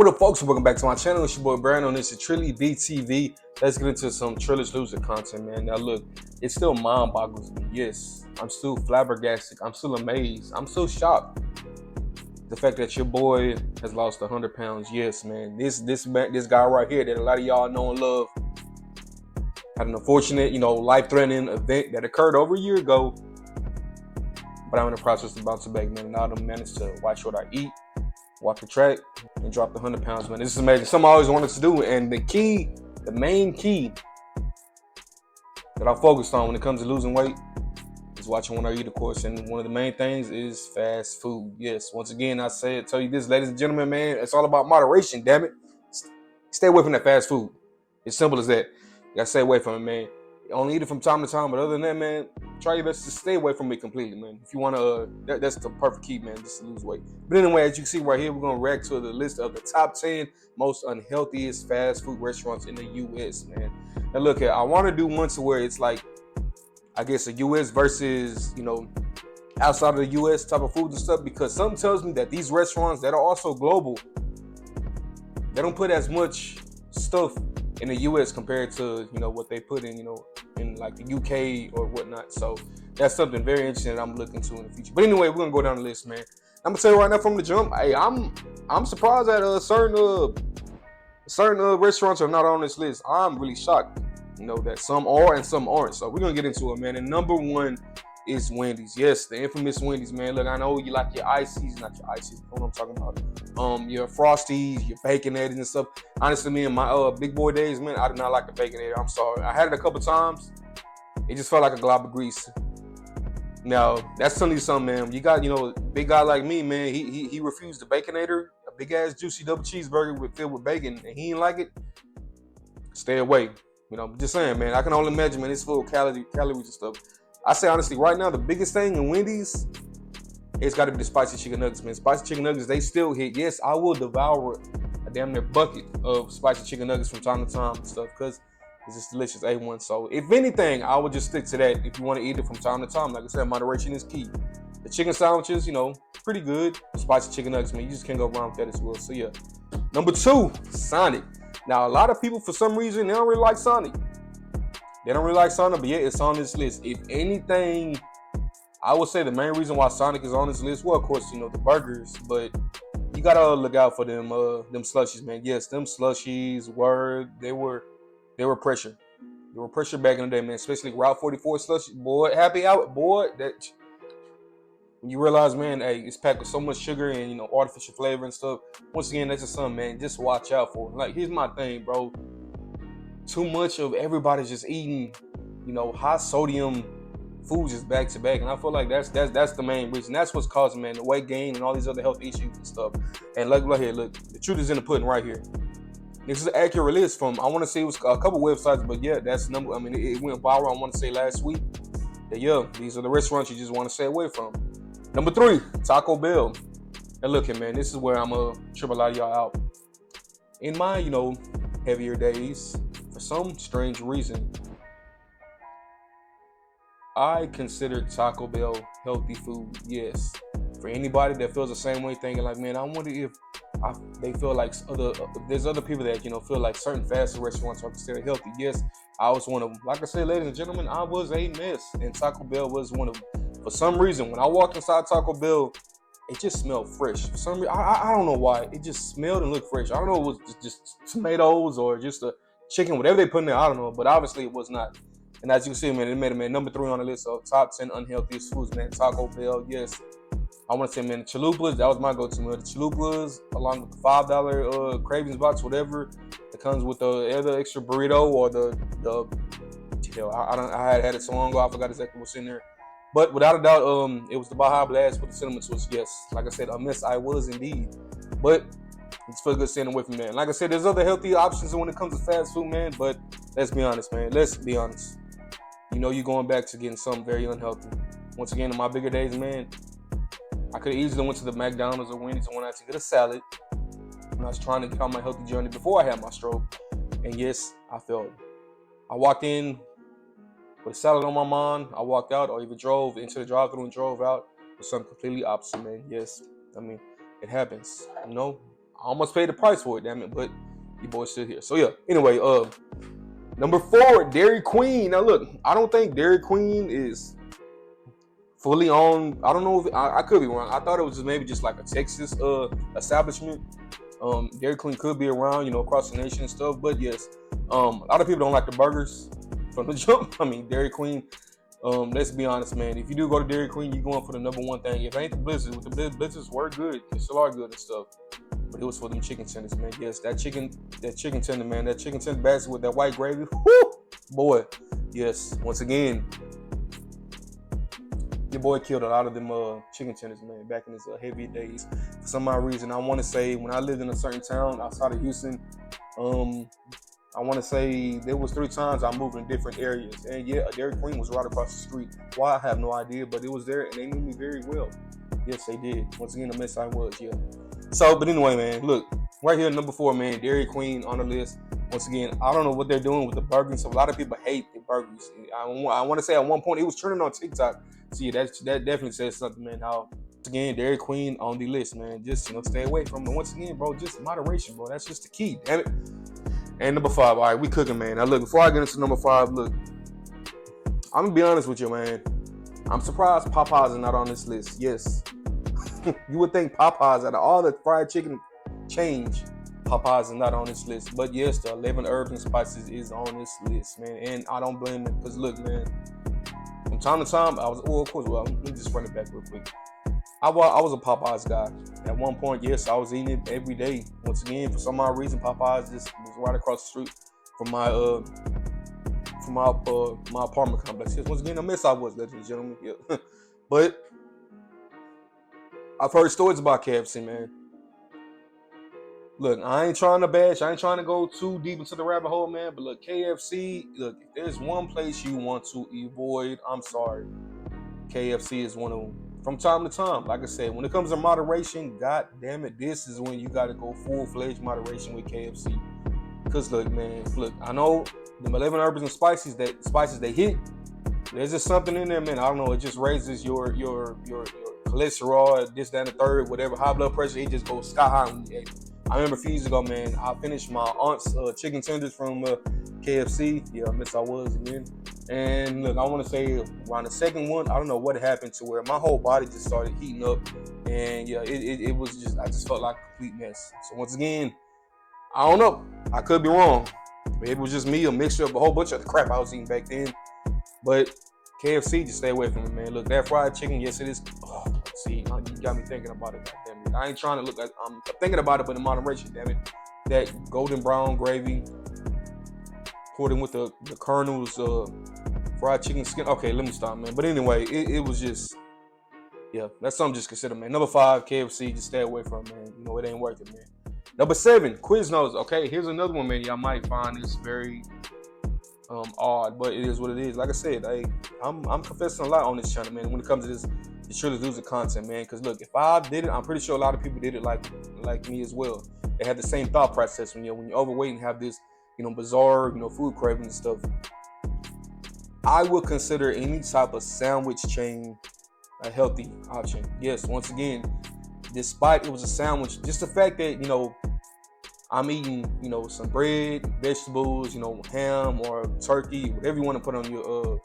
What up, folks? Welcome back to my channel. It's your boy Brandon. This is Trillbillybran. Let's get into some Trillers Loser content, man. Now, look, it still mind boggles me. Yes, I'm still flabbergasted. I'm still amazed. I'm still shocked. The fact that your boy has lost 100 pounds. Yes, man. This guy right here that a lot of y'all know and love had an unfortunate, life-threatening event that occurred over a year ago. But I'm in the process of bouncing back, man. Now I'm managed to watch what I eat, walk the track, and drop the 100 pounds, man. This is amazing. Something I always wanted to do. And the main key that I focused on when it comes to losing weight is watching what I eat, of course. And one of the main things is fast food. Yes, once again, tell you this, ladies and gentlemen, man, it's all about moderation, damn it. Stay away from that fast food. It's simple as that. You gotta stay away from it, man. You only eat it from time to time, but other than that, man, try your best to stay away from it completely, man. If you want to, that's the perfect key, man, just to lose weight. But anyway, as you can see right here, we're going to react to the list of the top 10 most unhealthiest fast food restaurants in the U.S., man. Now, look here, I want to do one to where it's like, I guess, a U.S. versus, outside of the U.S. type of food and stuff, because something tells me that these restaurants that are also global, they don't put as much stuff in the U.S. compared to, what they put in, in like the UK or whatnot. So that's something very interesting that I'm looking to in the future. But anyway, we're gonna go down the list, man. I'm gonna tell you right now from the jump. Hey, I'm surprised that certain restaurants are not on this list. I'm really shocked, that some are and some aren't. So we're gonna get into it, man. And number one is Wendy's. Yes, the infamous Wendy's, man. Look, I know you like your ices, not your ices. You know what I'm talking about? Your Frosties, your Baconator and stuff. Honestly, me in my big boy days, man, I did not like the Baconator. I'm sorry. I had it a couple times. It just felt like a glob of grease. Now, that's telling you something, man. You got, big guy like me, man. He refused the Baconator, a big ass juicy double cheeseburger filled with bacon, and he didn't like it. Stay away. Just saying, man. I can only imagine, man. It's full of calories and stuff. I say honestly, right now, the biggest thing in Wendy's, it's got to be the spicy chicken nuggets, man. Spicy chicken nuggets, they still hit. Yes, I will devour a damn near bucket of spicy chicken nuggets from time to time and stuff, because it's just delicious, A1. So if anything, I would just stick to that if you want to eat it from time to time. Like I said, moderation is key. The chicken sandwiches, pretty good. The spicy chicken nuggets, man, you just can't go wrong with that as well. So yeah. Number two, Sonic. Now, a lot of people, for some reason, they don't really like Sonic. They don't really like Sonic, but yeah, it's on this list. If anything, I would say the main reason why Sonic is on this list, well, of course, the burgers, but you gotta look out for them slushies, man. Yes, them slushies they were pressure. They were pressure back in the day, man. Especially Route 44 slushy, boy. Happy hour, boy. That when you realize, man, hey, it's packed with so much sugar and artificial flavor and stuff. Once again, that's just something, man. Just watch out for. Like, here's my thing, bro. Too much of everybody's just eating, high sodium foods just back to back, and I feel like that's the main reason. That's what's causing, man, the weight gain and all these other health issues and stuff. And look here, look, the truth is in the pudding right here. This is an accurate list from, I want to say it was a couple websites, but yeah, that's number. I mean, it went viral. I want to say last week. Yeah, these are the restaurants you just want to stay away from. Number three, Taco Bell. And look here, man, this is where I'm gonna trip a lot of y'all out. In my, heavier days, for some strange reason, I consider Taco Bell healthy food. Yes. For anybody that feels the same way, thinking like, man, I wonder if they feel like there's other people that feel like certain fast food restaurants are considered healthy. Yes, I was one of them. Like I said, ladies and gentlemen, I was a mess, and Taco Bell was one of them. For some reason, when I walked inside Taco Bell, it just smelled fresh. For some reason, I don't know why. It just smelled and looked fresh. I don't know if it was just tomatoes or just a chicken, whatever they put in there. I don't know, but obviously it was not. And as you can see, man, it made it, man, number 3 on the list of top 10 unhealthiest foods, man. Taco Bell, yes. I want to say, man, the chalupas, that was my go-to, man. The chalupas, along with the $5 cravings box, whatever. It comes with the other extra burrito or I had it so long ago, I forgot exactly what's in there. But without a doubt, it was the Baja Blast with the cinnamon twist. Yes, like I said, a miss I was indeed. But it's for good staying away from that. Like I said, there's other healthy options when it comes to fast food, man. But let's be honest, man. Let's be honest. You're going back to getting something very unhealthy. Once again, in my bigger days, man, I could have easily went to the McDonald's or Wendy's and went out to get a salad when I was trying to get on my healthy journey before I had my stroke. And yes, I failed. I walked in with a salad on my mind. I walked out, or even drove into the drive-thru and drove out with something completely opposite, man. Yes, I mean, it happens. I almost paid the price for it, damn it, but your boy's still here. So yeah, anyway, number 4, Dairy Queen. Now look, I don't think Dairy Queen is fully on. I don't know if I could be wrong. I thought it was maybe just like a Texas establishment. Dairy Queen could be around, across the nation and stuff. But yes, a lot of people don't like the burgers from the jump. I mean, Dairy Queen. Let's be honest, man. If you do go to Dairy Queen, you're going for the number 1 thing. If it ain't the blizzards, the blizzards were good. They still are good and stuff. But it was for them chicken tenders, man. Yes, that chicken tender, man. That chicken tender basket with that white gravy. Whoo, boy. Yes. Once again, your boy killed a lot of them chicken tenders, man, back in his heavy days. For some odd reason, I want to say when I lived in a certain town outside of Houston, I want to say there was 3 times I moved in different areas. And yeah, a Dairy Queen was right across the street. Why, I have no idea, but it was there and they knew me very well. Yes, they did. Once again, the mess I was, yeah. So, but anyway, man, look, right here, number 4, man, Dairy Queen on the list. Once again, I don't know what they're doing with the burgers. So a lot of people hate the burgers. I want to say at one point it was trending on TikTok. So yeah, that definitely says something, man. How, once again, Dairy Queen on the list, man. Just, stay away from it. Once again, bro, just moderation, bro. That's just the key, damn it. And number 5, all right, we cooking, man. Now look, before I get into number 5, look, I'm gonna be honest with you, man. I'm surprised Popeyes is not on this list. Yes, you would think Popeyes, out of all the fried chicken chains, Popeyes is not on this list. But yes, the 11 herbs and spices is on this list, man. And I don't blame it, because look, man, from time to time, of course, let me just run it back real quick. I was a Popeyes guy. At one point, yes, I was eating it every day. Once again, for some odd reason, Popeyes just was right across the street from my apartment complex. Yes, once again, I miss I was, ladies and gentlemen. Yeah. But I've heard stories about KFC, man. Look, I ain't trying to bash. I ain't trying to go too deep into the rabbit hole, man. But look, KFC, look, if there's one place you want to avoid, I'm sorry, KFC is one of them. From time to time, like I said, when it comes to moderation, god damn it, this is when you got to go full-fledged moderation with KFC. Because look, man, look, I know the 11 herbs and spices they hit. There's just something in there, man. I don't know. It just raises your cholesterol, this, that, and the third, whatever, high blood pressure. It just goes sky high when you eat. I remember a few years ago, man, I finished my aunt's chicken tenders from KFC. Yeah, I miss I was again. And look, I want to say around the second one, I don't know what happened to where my whole body just started heating up. And yeah, it was just, I just felt like a complete mess. So once again, I don't know. I could be wrong. Maybe it was just me, a mixture of a whole bunch of the crap I was eating back then. But KFC, just stay away from it, man. Look, that fried chicken, yes, it is. Oh, see, you got me thinking about it. Damn it. I ain't trying to look at, I'm thinking about it, but in moderation, damn it. That golden brown gravy, poured in with the Colonel's fried chicken skin. Okay, let me stop, man. But anyway, it was just, yeah, that's something just consider, man. Number 5, KFC, just stay away from it, man. It ain't worth it, man. Number 7, Quiznos. Okay, here's another one, man. Y'all might find this very odd, but it is what it is. Like I said, I'm confessing a lot on this channel, man. When it comes to this Trillers Loser content, man. Because look, if I did it, I'm pretty sure a lot of people did it like me as well. They had the same thought process when you're overweight and have this, bizarre, food craving and stuff. I would consider any type of sandwich chain a healthy option. Yes, once again, despite it was a sandwich, just the fact that, I'm eating, some bread, vegetables, ham or turkey, whatever you want to put on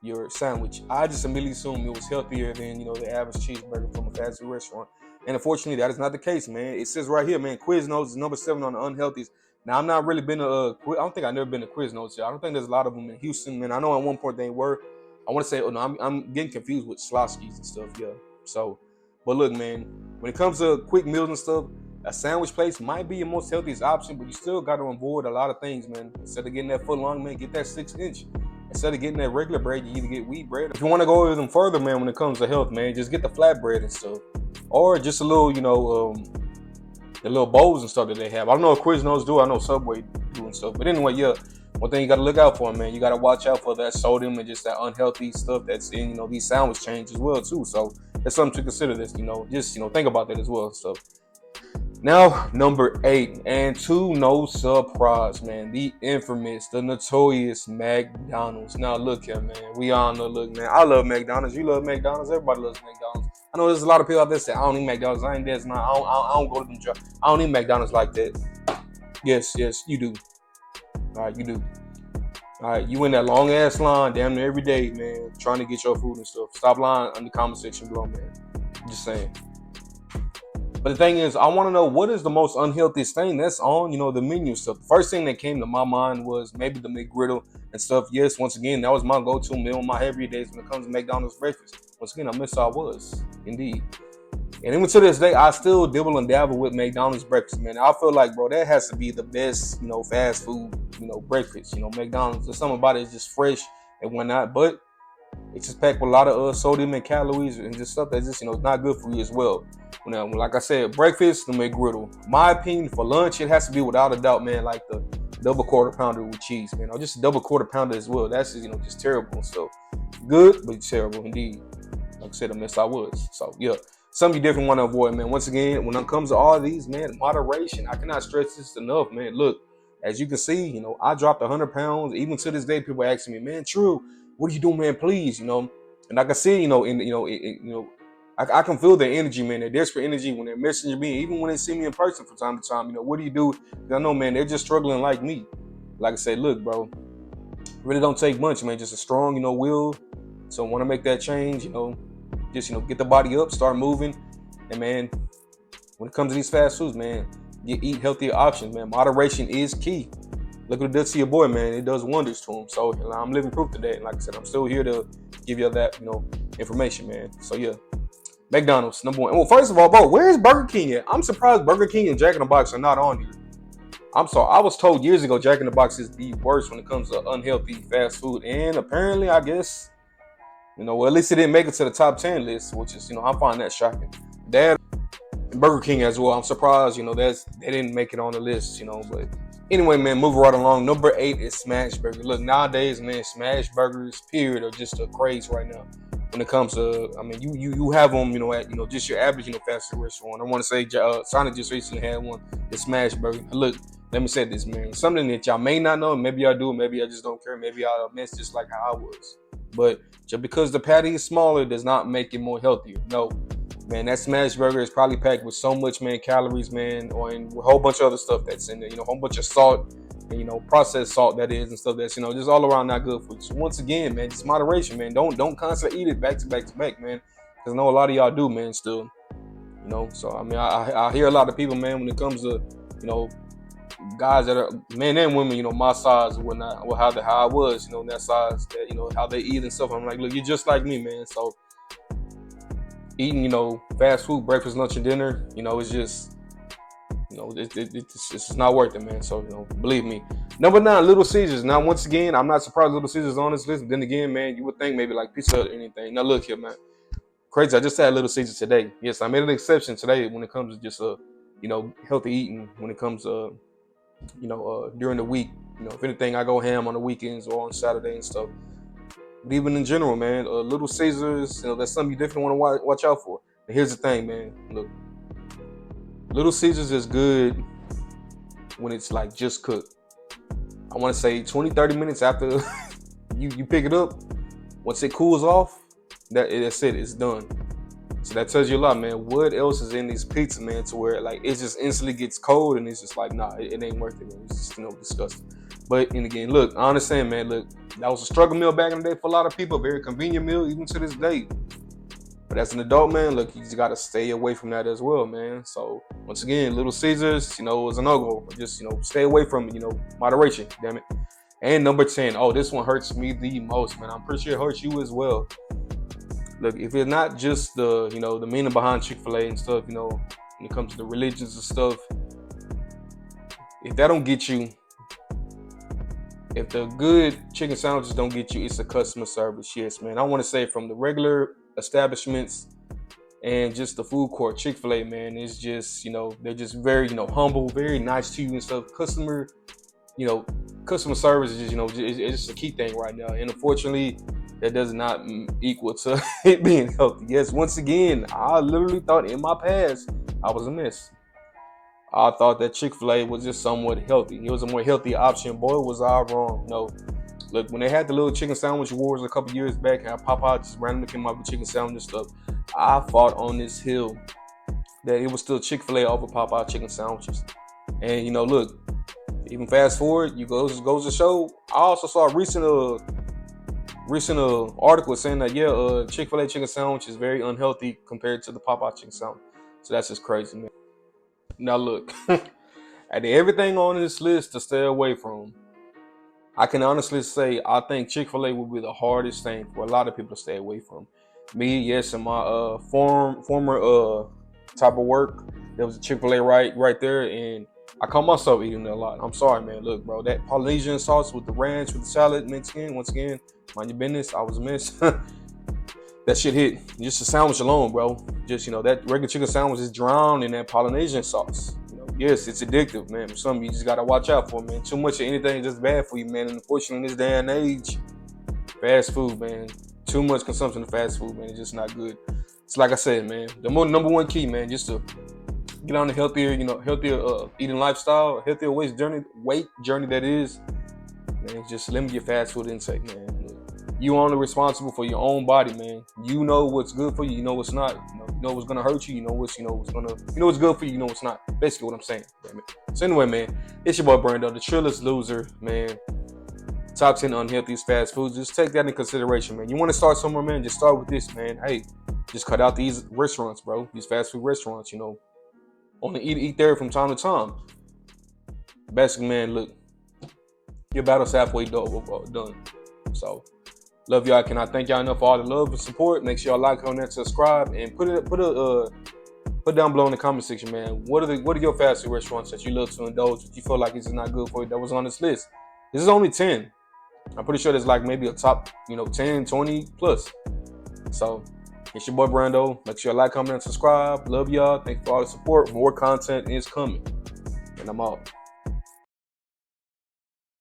your sandwich. I just immediately assumed it was healthier than, the average cheeseburger from a fast food restaurant. And unfortunately, that is not the case, man. It says right here, man, Quiznos is number 7 on the unhealthiest. Now, I'm not really been I don't think I've never been to Quiznos. I don't think there's a lot of them in Houston, man. I know at one point they were. I want to say, I'm getting confused with Sloski's and stuff, yeah. So, but look, man, when it comes to quick meals and stuff, a sandwich place might be your most healthiest option, but you still got to avoid a lot of things, man. Instead of getting that foot long, man, get that 6-inch. Instead of getting that regular bread, you either get wheat bread. If you want to go even further, man, when it comes to health, man, just get the flatbread and stuff. Or just a little, the little bowls and stuff that they have. I don't know if Quiznos do. I know Subway do and stuff. But anyway, yeah, one thing you got to look out for, man. You got to watch out for that sodium and just that unhealthy stuff that's in, these sandwich chains as well, too. So that's something to consider this, just, think about that as well and stuff. Now, number 8, and to no surprise, man, the infamous, the notorious McDonald's. Now, look here, man. We all know, look, man, I love McDonald's. You love McDonald's. Everybody loves McDonald's. I know there's a lot of people out there say, I don't eat McDonald's. I ain't this. No, I don't go to them jobs. I don't eat McDonald's like that. Yes, you do. All right, you do. All right, you in that long ass line damn near every day, man, trying to get your food and stuff. Stop lying in the comment section below, man. I'm just saying. But the thing is, I want to know what is the most unhealthiest thing that's on, the menu stuff. The first thing that came to my mind was maybe the McGriddle and stuff. Yes, once again, that was my go-to meal on my heavier days when it comes to McDonald's breakfast. Once again, I miss how I was, indeed. And even to this day, I still dibble and dabble with McDonald's breakfast, man. I feel like, bro, that has to be the best, fast food, breakfast. McDonald's, there's something about it, it's just fresh and whatnot. But it's just packed with a lot of sodium and calories and just stuff that's just, not good for you as well. Now, like I said, breakfast, the McGriddle. My opinion, for lunch, it has to be without a doubt, man, like the double quarter pounder with cheese, man. Or just a double quarter pounder as well. That's just, just terrible and stuff. Good, but terrible indeed. Like I said, I missed I was. So, yeah. Something you definitely want to avoid, man. Once again, when it comes to all these, man, moderation. I cannot stress this enough, man. Look, as you can see, I dropped 100 pounds. Even to this day, people asking me, man, True, what are you doing, man? Please, And I can see, I can feel their energy, man. Their desperate energy when they're messaging me, even when they see me in person from time to time. What do you do? I know, man, they're just struggling like me. Like I said, look, bro, really don't take much, man. Just a strong, will. So want to make that change, just, get the body up, start moving. And, man, when it comes to these fast foods, man, you eat healthier options, man. Moderation is key. Look what it does to your boy, man. It does wonders to him. So I'm living proof today. And like I said, I'm still here to give you that, information, man. So, yeah. McDonald's, number one. Well, first of all, bro, where's Burger King at? I'm surprised Burger King and Jack in the Box are not on here. I'm sorry. I was told years ago Jack in the Box is the worst when it comes to unhealthy fast food. And apparently, I guess, well, at least it didn't make it to the top 10 list, which is, I find that shocking. That and Burger King as well. I'm surprised, they didn't make it on the list, But anyway, man, moving right along. Number 8 is Smash Burger. Look, nowadays, man, Smash Burgers, period, are just a craze right now. When it comes to, I mean, you have them, at, just your average, fast food restaurant. I want to say Sonic just recently had one, the Smash Burger. Look, let me say this, man. Something that y'all may not know, maybe y'all do, maybe I just don't care, maybe y'all miss just like how I was. But just because the patty is smaller does not make it more healthier. No, man, that Smash Burger is probably packed with so much, man, calories, man, or in a whole bunch of other stuff that's in there, a whole bunch of salt, and, processed salt that is, and stuff that's, just all around not good for you. So once again, man, just moderation, man. Don't constantly eat it back to back to back, man. Because I know a lot of y'all do, man, still, So, I mean, I hear a lot of people, man, when it comes to, guys that are men and women, my size and whatnot, or how I was, that size, that, how they eat and stuff. I'm like, look, you're just like me, man. So eating, fast food, breakfast, lunch, and dinner, it's just, it's just not worth it, man. So, believe me. Number 9, Little Caesars. Now, once again, I'm not surprised Little Caesars on this list. Then again, man, you would think maybe like Pizza Hut or anything. Now, look here, man. Crazy. I just had Little Caesars today. Yes, I made an exception today when it comes to just, healthy eating. When it comes to, during the week. If anything, I go ham on the weekends or on Saturday and stuff. But even in general, man, Little Caesars, that's something you definitely want to watch out for. And here's the thing, man. Look, Little Caesars is good when it's like just cooked. I want to say 20-30 minutes after you pick it up. Once it cools off, that's it. It's done. So that tells you a lot, man. What else is in these pizzas, man, to where like it just instantly gets cold and it's just like, nah, it ain't worth it, man. It's just, disgusting. But and again, look, I understand, man. Look, that was a struggle meal back in the day for a lot of people. A very convenient meal, even to this day. But as an adult, man, look, you just gotta stay away from that as well, man. So once again, Little Caesars, is a no-go. Just, stay away from it, moderation, damn it. And number 10, oh, this one hurts me the most, man. I'm pretty sure it hurts you as well. Look, if it's not just the, the meaning behind Chick-fil-A and stuff, when it comes to the religions and stuff, if that don't get you, if the good chicken sandwiches don't get you, it's the customer service. Yes, man. I want to say from the regular establishments and just the food court, Chick-fil-A, man, is just, they're just very, humble, very nice to you and stuff. Customer service is just, it's just a key thing right now. And unfortunately, that does not equal to it being healthy. Yes, once again, I literally thought in my past I was a miss. I thought that Chick-fil-A was just somewhat healthy. It was a more healthy option. Boy, was I wrong. No. Look, when they had the little chicken sandwich wars a couple years back, how Popeye just randomly came out with chicken sandwich and stuff, I fought on this hill that it was still Chick-fil-A over Popeye chicken sandwiches. And you know, look, even fast forward, goes to show. I also saw a recent article saying that Chick-fil-A chicken sandwich is very unhealthy compared to the Popeye chicken sandwich. So that's just crazy, man. Now look, out of everything on this list to stay away from, I can honestly say I think Chick-fil-A would be the hardest thing for a lot of people to stay away from. Me, yes, in my former type of work, there was a Chick-fil-A right there, and I caught myself eating it a lot. I'm sorry, man. Look, bro, that Polynesian sauce with the ranch, with the salad mixed in, once again, mind your business, I was a miss. That shit hit. Just a sandwich alone, bro. Just, that regular chicken sandwich is drowned in that Polynesian sauce. Yes, it's addictive, man. Something you just gotta watch out for, man. Too much of anything is just bad for you, man. And unfortunately, in this day and age, fast food, man. Too much consumption of fast food, man. It's just not good. It's like I said, man. The number one key, man, just to get on the healthier eating lifestyle, healthier weight journey that is, man. Just limit your fast food intake, man. You only responsible for your own body, man. You know what's good for you. You know what's not. You know what's gonna hurt you. You know what's good for you. You know what's not. Basically, what I'm saying. Damn it. So anyway, man, it's your boy Brando, the Trillest loser, man. Top 10 unhealthiest fast foods. Just take that in consideration, man. You want to start somewhere, man? Just start with this, man. Hey, just cut out these restaurants, bro. These fast food restaurants. Only eat there from time to time. Basically, man, look, your battle's halfway done. So. Love y'all. Can I thank y'all enough for all the love and support? Make sure y'all like, comment, subscribe, and put down below in the comment section, man. What are your fast food restaurants that you love to indulge, that you feel like it's not good for you, that was on this list? This is only 10. I'm pretty sure there's like maybe a top, 10, 20 plus. So it's your boy Brando. Make sure you like, comment, and subscribe. Love y'all. Thank you for all the support. More content is coming. And I'm out.